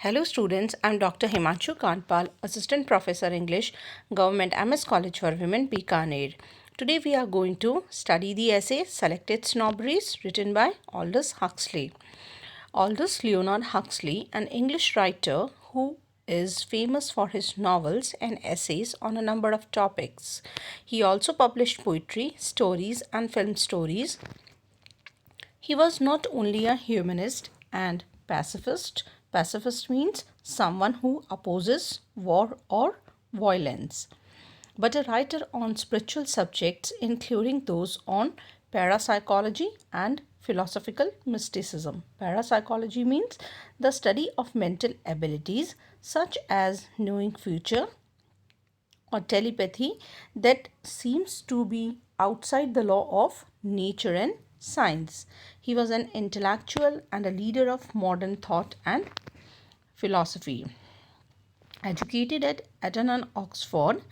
Hello students, I'm Dr. Himanshu Kanpal, Assistant Professor English, Government MS College for Women, Bikaner. Today we are going to study the essay Selected Snobberies written by Aldous Huxley. Aldous Leonard Huxley, an English writer who is famous for his novels and essays on a number of topics. He also published poetry, stories, and film stories. He was not only a humanist and pacifist means someone who opposes war or violence, but a writer on spiritual subjects, including those on parapsychology and philosophical mysticism. Parapsychology means the study of mental abilities such as knowing future or telepathy that seems to be outside the law of nature and science. He was an intellectual and a leader of modern thought and philosophy. Educated at Eton and Oxford,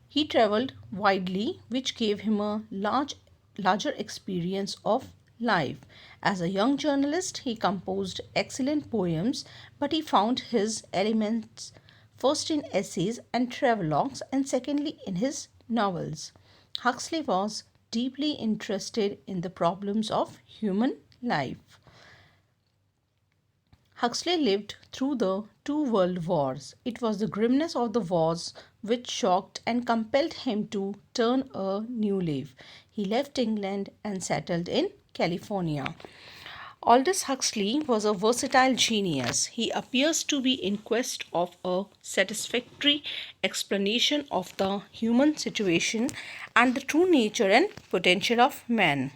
he traveled widely, which gave him a larger experience of life. As a young journalist, he composed excellent poems, but he found his elements first in essays and travelogues, and secondly in his novels. Huxley was deeply interested in the problems of human life. Huxley lived through the two world wars. It was the grimness of the wars which shocked and compelled him to turn a new leaf. He left England and settled in California. Aldous Huxley was a versatile genius. He appears to be in quest of a satisfactory explanation of the human situation and the true nature and potential of man.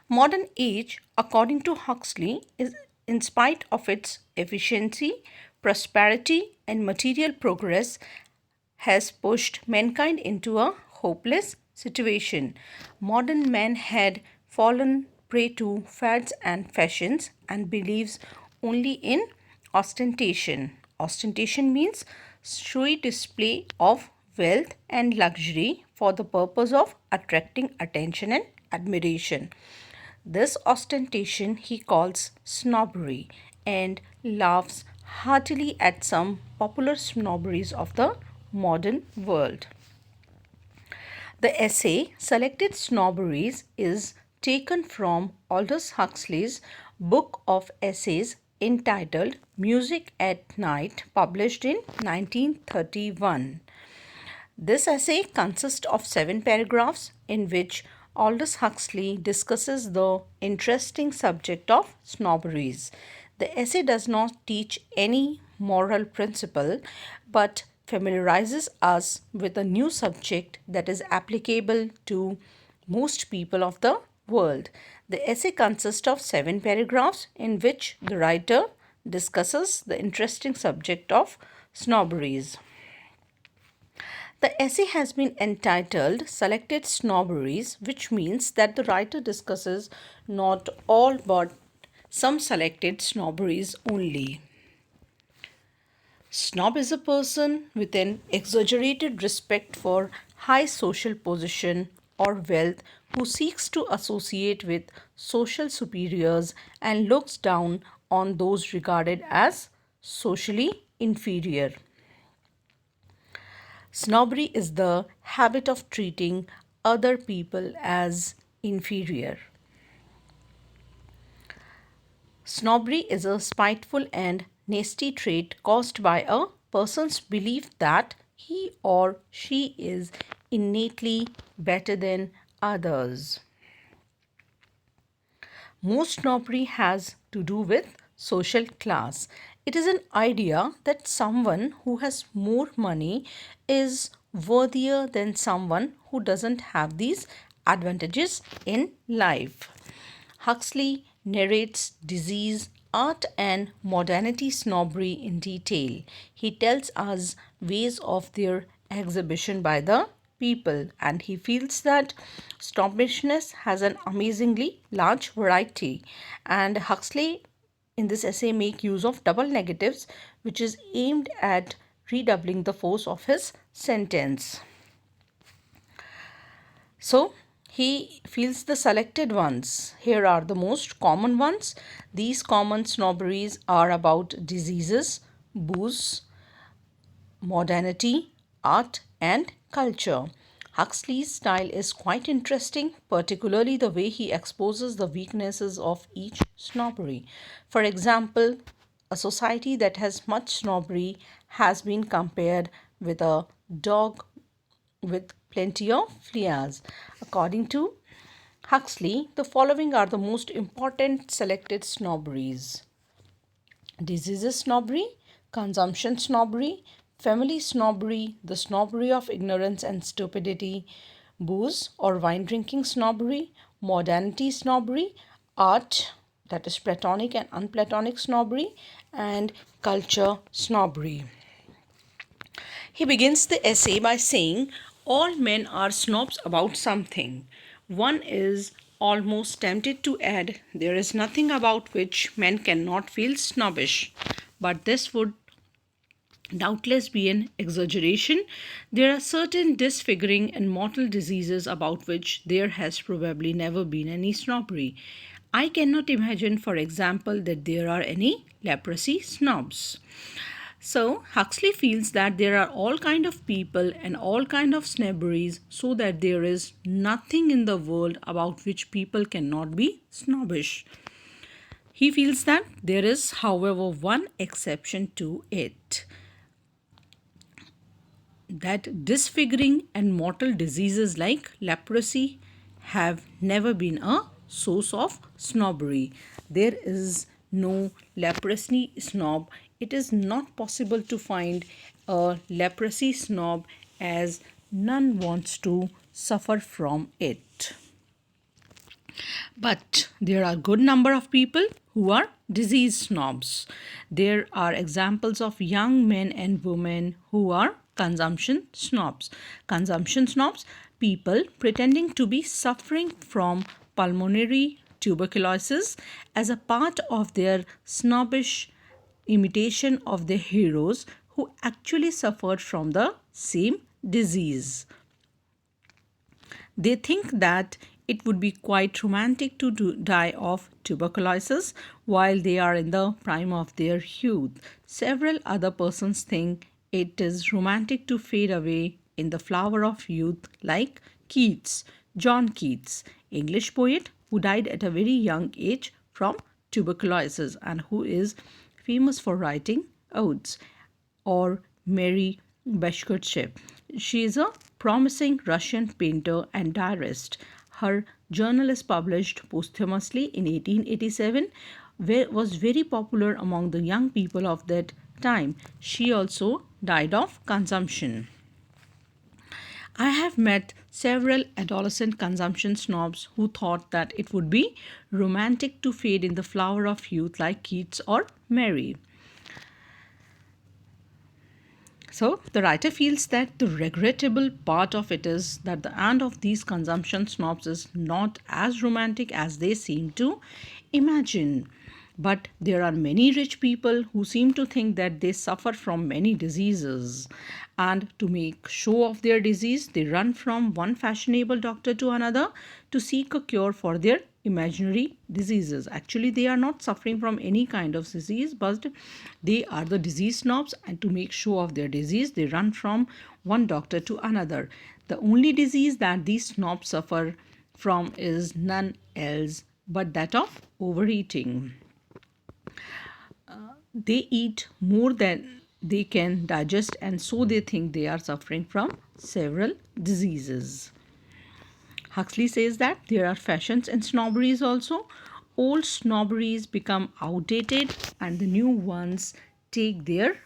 Modern age, according to Huxley, is in spite of its efficiency, prosperity, and material progress, has pushed mankind into a hopeless situation. Modern man had fallen prey to fads and fashions and believes only in ostentation. Ostentation means showy display of wealth and luxury for the purpose of attracting attention and admiration. This ostentation he calls snobbery and laughs heartily at some popular snobberies of the modern world. The essay Selected Snobberies is taken from Aldous Huxley's book of essays entitled Music at Night, published in 1931. This essay consists of 7 paragraphs in which Aldous Huxley discusses the interesting subject of snobberies. The essay does not teach any moral principle but familiarizes us with a new subject that is applicable to most people of the world. The essay consists of 7 paragraphs in which the writer discusses the interesting subject of snobberies. The essay has been entitled Selected Snobberies, which means that the writer discusses not all but some selected snobberies only. Snob is a person with an exaggerated respect for high social position or wealth who seeks to associate with social superiors and looks down on those regarded as socially inferior. Snobbery is the habit of treating other people as inferior. Snobbery is a spiteful and nasty trait caused by a person's belief that he or she is innately better than others. Most snobbery has to do with social class. It is an idea that someone who has more money is worthier than someone who doesn't have these advantages in life. Huxley narrates disease, art, and modernity snobbery in detail. He tells us ways of their exhibition by the people, and he feels that snobbishness has an amazingly large variety. And Huxley in this essay make use of double negatives, which is aimed at redoubling the force of his sentence. So, He feels the selected ones. Here are the most common ones. These common snobberies are about diseases, booze, modernity, art, and culture. Huxley's style is quite interesting, particularly the way he exposes the weaknesses of each snobbery. For example, a society that has much snobbery has been compared with a dog with plenty of fleas. According to Huxley, the following are the most important selected snobberies: diseases snobbery, consumption snobbery, family snobbery, the snobbery of ignorance and stupidity, booze or wine drinking snobbery, modernity snobbery, art, that is platonic and unplatonic snobbery, and culture snobbery. He begins the essay by saying, all men are snobs about something. One is almost tempted to add, there is nothing about which men cannot feel snobbish. But this would doubtless be an exaggeration. There are certain disfiguring and mortal diseases about which there has probably never been any snobbery. I cannot imagine, for example, that there are any leprosy snobs. So Huxley feels that there are all kind of people and all kind of snobberies, so that there is nothing in the world about which people cannot be snobbish. He feels that there is, however, one exception to it, that disfiguring and mortal diseases like leprosy have never been a source of snobbery. There is no leprosy snob. It is not possible to find a leprosy snob, as none wants to suffer from it. But there are good number of people who are disease snobs. There are examples of young men and women who are consumption snobs. Consumption snobs, people pretending to be suffering from pulmonary tuberculosis as a part of their snobbish imitation of the heroes who actually suffered from the same disease. They think that it would be quite romantic to die of tuberculosis while they are in the prime of their youth. Several other persons think it is romantic to fade away in the flower of youth, like Keats, John Keats, English poet who died at a very young age from tuberculosis and who is famous for writing odes, or Mary Bashkirtsev. She is a promising Russian painter and diarist. Her journal is published posthumously in 1887, was very popular among the young people of that time. She also died of consumption. I have met several adolescent consumption snobs who thought that it would be romantic to fade in the flower of youth like Keats or Mary. So, the writer feels that the regrettable part of it is that the end of these consumption snobs is not as romantic as they seem to imagine. But there are many rich people who seem to think that they suffer from many diseases. And to make show of their disease, they run from one fashionable doctor to another to seek a cure for their imaginary diseases. Actually, they are not suffering from any kind of disease, but they are the disease snobs, and to make show of their disease, they run from one doctor to another. The only disease that these snobs suffer from is none else but that of overeating. They eat more than they can digest, and so they think they are suffering from several diseases. Huxley says that there are fashions and snobberies also. Old snobberies become outdated and the new ones take their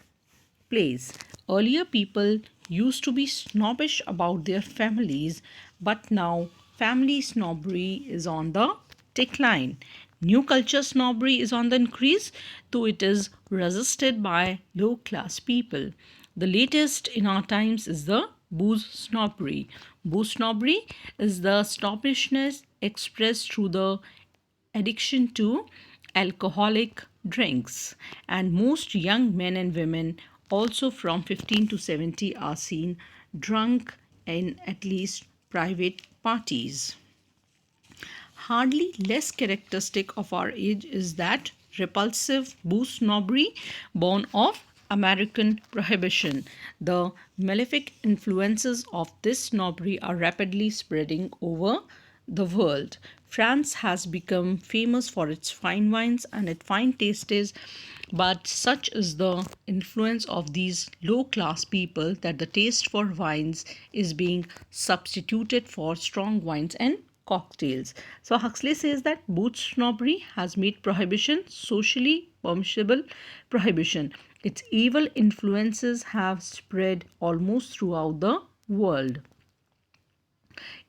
place. Earlier, people used to be snobbish about their families, but now family snobbery is on the decline. New culture snobbery is on the increase, though it is resisted by low class people. The latest in our times is the booze snobbery. Booze snobbery is the snobbishness expressed through the addiction to alcoholic drinks, and most young men and women, also from 15 to 70, are seen drunk in at least private parties. Hardly less characteristic of our age is that repulsive booze snobbery born of American prohibition. The malefic influences of this snobbery are rapidly spreading over the world. France has become famous for its fine wines and its fine tastes, but such is the influence of these low class people that the taste for wines is being substituted for strong wines and cocktails. So Huxley says that booze snobbery has made prohibition socially permissible prohibition. Its evil influences have spread almost throughout the world.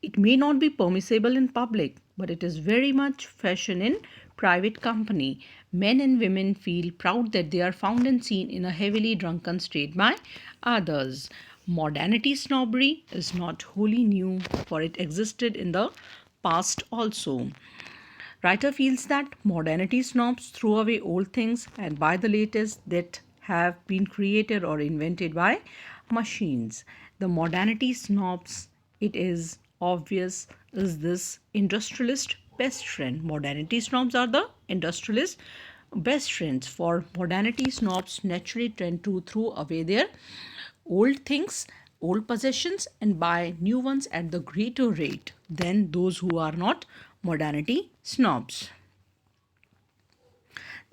It may not be permissible in public, but it is very much fashion in private company. Men and women feel proud that they are found and seen in a heavily drunken state by others. Modernity snobbery is not wholly new, for it existed in the past also. Writer feels that modernity snobs throw away old things and buy the latest that have been created or invented by machines. The modernity snobs, it is obvious, is this industrialist best friend. Modernity snobs are the industrialist best friends. For modernity snobs naturally tend to throw away their old things, old possessions, and buy new ones at the greater rate than those who are not modernity snobs.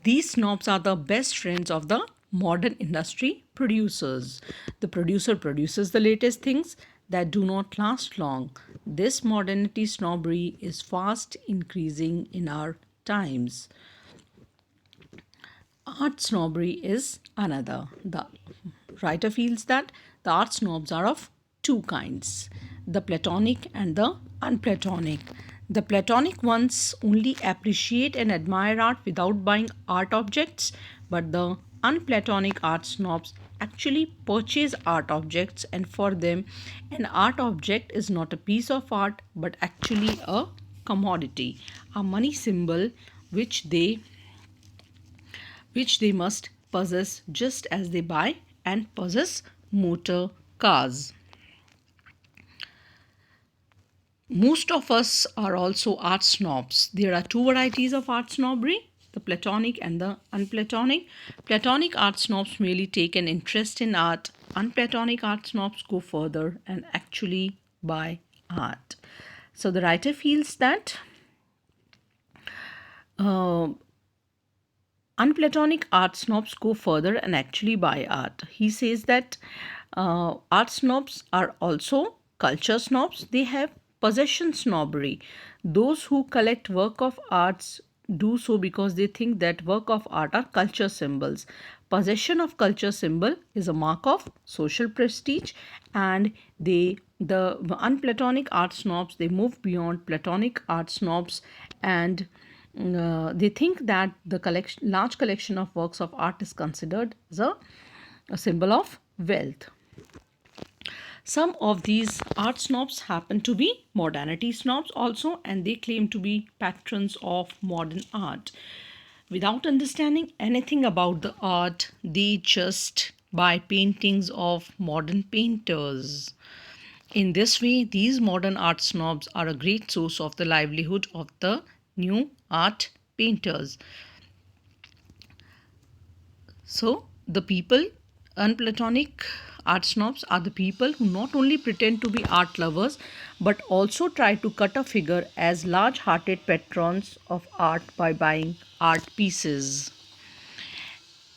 These snobs are the best friends of the modern industry producers. The producer produces the latest things that do not last long. This modernity snobbery is fast increasing in our times. Art snobbery is another. The writer feels that the art snobs are of two kinds, the Platonic and the unplatonic. The Platonic ones only appreciate and admire art without buying art objects, but the unplatonic art snobs actually purchase art objects, and for them, an art object is not a piece of art but actually a commodity, a money symbol which they must possess just as they buy and possess motor cars. Most of us are also art snobs. There are two varieties of art snobbery, the Platonic and the unplatonic. Platonic art snobs merely take an interest in art. Unplatonic art snobs go further and actually buy art. So the writer feels that uh, unplatonic art snobs go further and actually buy art. He says that art snobs are also culture snobs. They have possession snobbery. Those who collect work of arts do so because they think that work of art are culture symbols. Possession of culture symbol is a mark of social prestige, and the unplatonic art snobs, they move beyond platonic art snobs, and they think that the large collection of works of art is considered as a symbol of wealth. Some of these art snobs happen to be modernity snobs also, and they claim to be patrons of modern art. Without understanding anything about the art, they just buy paintings of modern painters. In this way, these modern art snobs are a great source of the livelihood of the new art painters. So, the people, unplatonic art snobs, are the people who not only pretend to be art lovers but also try to cut a figure as large hearted patrons of art by buying art pieces.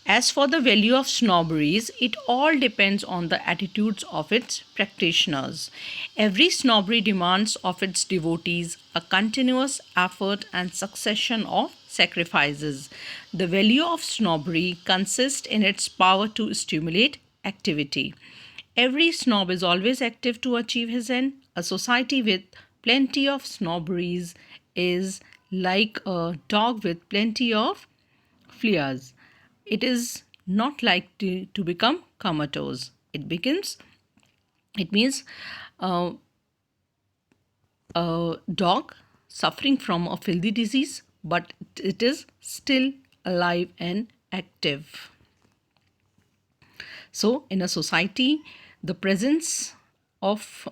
As for the value of snobberies, it all depends on the attitudes of its practitioners. Every snobbery demands of its devotees a continuous effort and succession of sacrifices. The value of snobbery consists in its power to stimulate activity. Every snob is always active to achieve his end. A society with plenty of snobberies is like a dog with plenty of fleas. It is not like to become comatose. It means uh, a dog suffering from a filthy disease, but it is still alive and active. So, in a society, the presence of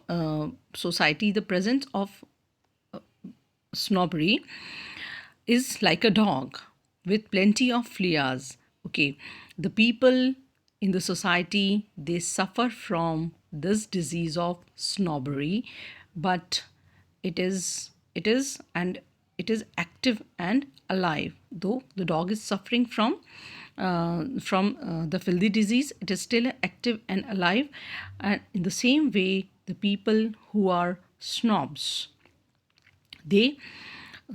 snobbery is like a dog with plenty of flaws. Okay, the people in the society, they suffer from this disease of snobbery, but it is active and alive. Though the dog is suffering from the filthy disease, it is still active and alive. And in the same way, the people who are snobs, they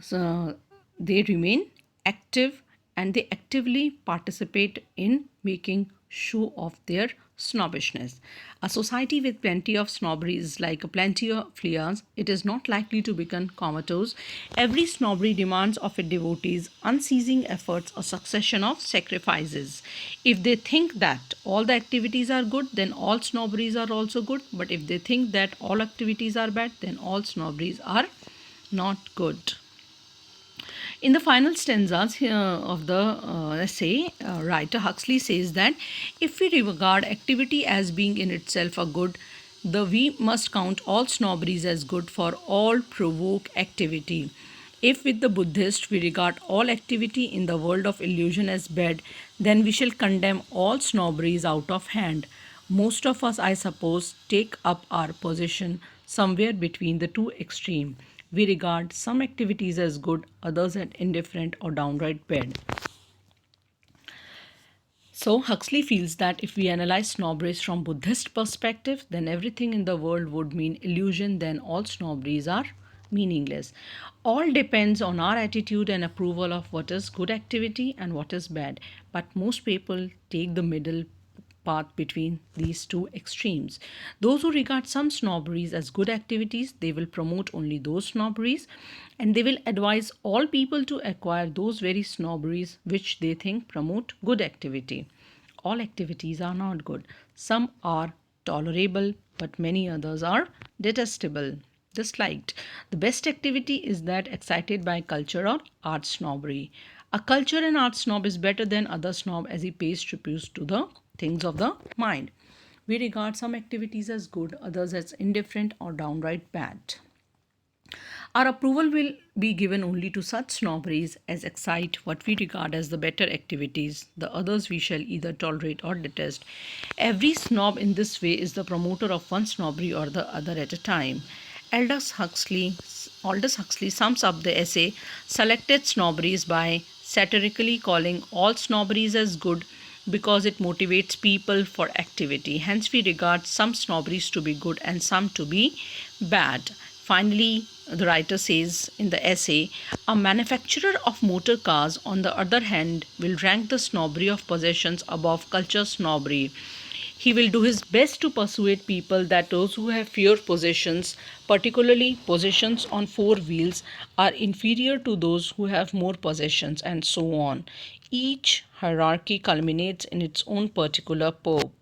so they remain active and they actively participate in making show of their snobbishness. A society with plenty of snobbery is like a plenty of flaws. It is not likely to become comatose. Every snobbery demands of its devotees unceasing efforts, a succession of sacrifices. If they think that all the activities are good, then all snobberies are also good. But if they think that all activities are bad, then all snobberies are not good. In the final stanzas here of the essay, writer Huxley says that if we regard activity as being in itself a good, we must count all snobberies as good, for all provoke activity. If with the Buddhist we regard all activity in the world of illusion as bad, then we shall condemn all snobberies out of hand. Most of us, I suppose, take up our position somewhere between the two extremes. We regard some activities as good, others as indifferent or downright bad. So Huxley feels that if we analyze snobberies from Buddhist perspective, then everything in the world would mean illusion, then all snobberies are meaningless. All depends on our attitude and approval of what is good activity and what is bad. But most people take the middle path between these two extremes. Those who regard some snobberies as good activities, they will promote only those snobberies, and they will advise all people to acquire those very snobberies which they think promote good activity. All activities are not good. Some are tolerable, but many others are detestable, disliked. The best activity is that excited by culture or art snobbery. A culture and art snob is better than other snob as he pays tribute to the things of the mind. We regard some activities as good, others as indifferent or downright bad. Our approval will be given only to such snobberies as excite what we regard as the better activities. The others we shall either tolerate or detest. Every snob in this way is the promoter of one snobbery or the other at a time. Aldous Huxley sums up the essay Selected Snobberies by satirically calling all snobberies as good because it motivates people for activity. Hence, we regard some snobberies to be good and some to be bad. Finally, the writer says in the essay, a manufacturer of motor cars, on the other hand, will rank the snobbery of possessions above culture snobbery. He will do his best to persuade people that those who have fewer possessions, particularly possessions on four wheels, are inferior to those who have more possessions, and so on. Each hierarchy culminates in its own particular pope.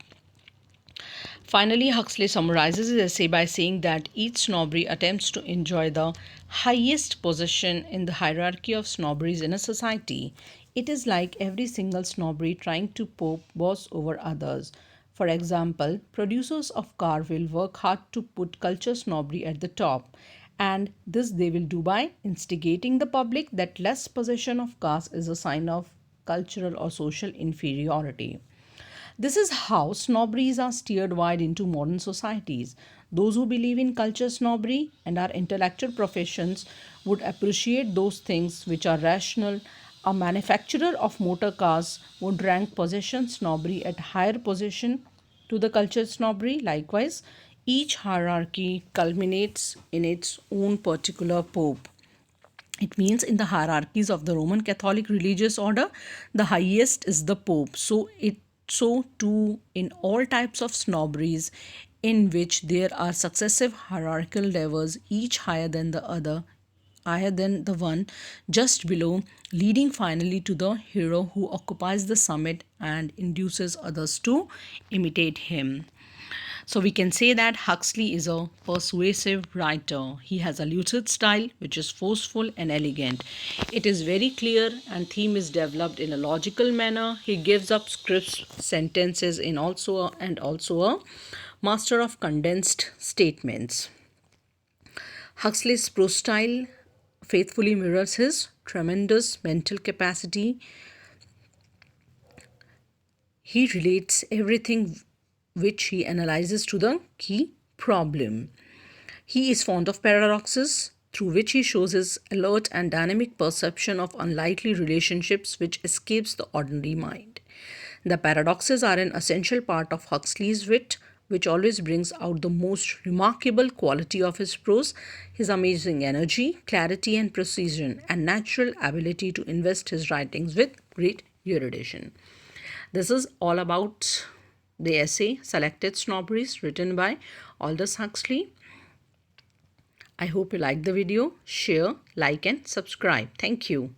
Finally, Huxley summarizes his essay by saying that each snobbery attempts to enjoy the highest position in the hierarchy of snobberies in a society. It is like every single snobbery trying to boss over others. For example, producers of car will work hard to put culture snobbery at the top, and this they will do by instigating the public that less possession of cars is a sign of cultural or social inferiority. This is how snobberies are steered wide into modern societies. Those who believe in culture snobbery and our intellectual professions would appreciate those things which are rational. A manufacturer of motor cars would rank possession snobbery at higher position to the culture snobbery. Likewise, each hierarchy culminates in its own particular pope. It means in the hierarchies of the Roman Catholic religious order, the highest is the Pope. So too in all types of snobberies in which there are successive hierarchical levels, each higher than the one just below, leading finally to the hero who occupies the summit and induces others to imitate him. So we can say that Huxley is a persuasive writer. He has a lucid style which is forceful and elegant. It is very clear and theme is developed in a logical manner. He gives up scripts, sentences in also a master of condensed statements. Huxley's prose style faithfully mirrors his tremendous mental capacity. He relates everything which he analyzes to the key problem. He is fond of paradoxes, through which he shows his alert and dynamic perception of unlikely relationships which escapes the ordinary mind. The paradoxes are an essential part of Huxley's wit, which always brings out the most remarkable quality of his prose, his amazing energy, clarity, and precision, and natural ability to invest his writings with great erudition. This is all about the essay Selected Snobberies, written by Aldous Huxley. I hope you like the video. Share, like, and subscribe. Thank you.